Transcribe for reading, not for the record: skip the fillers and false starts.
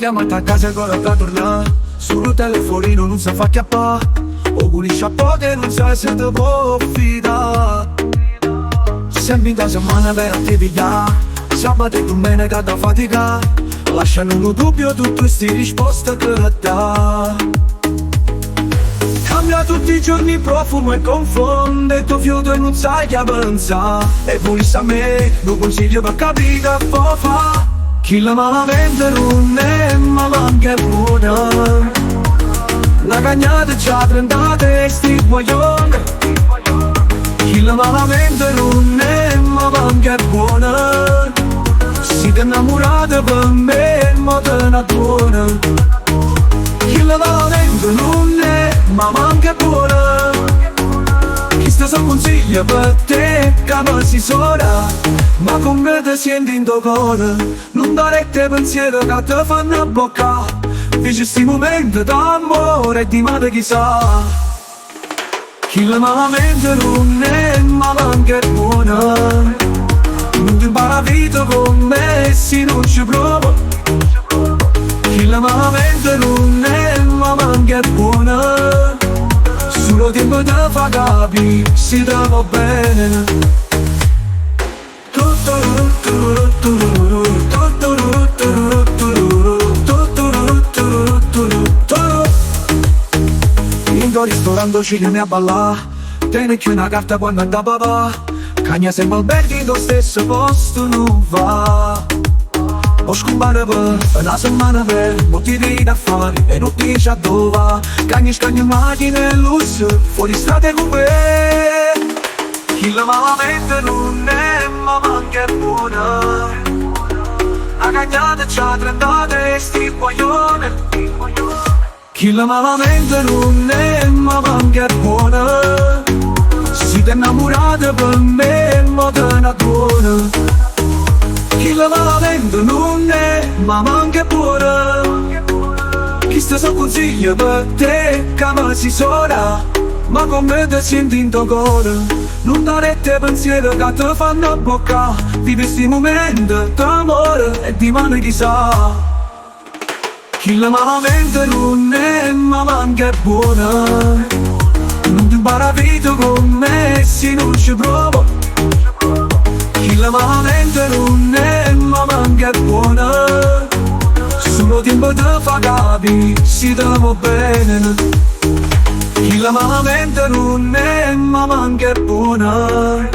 chiamata a casa ancora da tornare. Sul telefonino non si fa chiappare, o pulisce a pote non sa se te può fidare. Sempre in casa settimana per te pigliare, sabato e domenica da faticare, lasciano un dubbio tutte queste risposte che dà. Cambia tutti i giorni profumo e confonde tuo fiuto e non sai che pensa. E pulisce a me, non consiglio per capire che può fa. Chi la malamente non è ma manca è buona. La cagnata c'ha 30 testi guaglione. Chi la malamente non è ma manca è buona. Si ti innamorate per me ma te ne buona. Chi la malamente non è ma manca è buona. Chi sta so consiglia per te che si sola, ma con me ti senti in tuo cuore. Non dare te pensiero che ti fanno bocca. Dici sti momenti d'amore e di madre chissà. Chi la malamente non è ma manca è buona. Non ti impara a vita con me se non ci provo. Chi la malamente non è ma manca è buona. Solo tempo ti fa capire se ti va bene. In un ristorante ci viene a ballare, tieni qui una carta quando anda papà. Cagna sempre alberghi lo stesso posto non va. Ho scompare per una settimana per motivi d'affari e non dice a dove. Cagni scagni macchine e lusso, fuori strada con me. Chi la malamente non è ma manca è buona. La cagnata c'ha 30 testi guaglione. Chi la malamente non è ma manca è buona. Si ti innamorate per me ma te ne buona. Chi la malamente non è ma manca è buona. Chi sta so consiglia per te che si sola, ma con me ti senti in tuo cuore. Non dare te pensiero che ti fanno bocca. Vivi sti momenti d'amore e di mano chissà. Chi la malamente non è ma manca è buona. Non ti impara a vita con me se non ci provo. Chi la malamente non è ma manca è buona. Solo tempo ti fa capire se ti va bene. Chi la malamente non è ma manca è buona.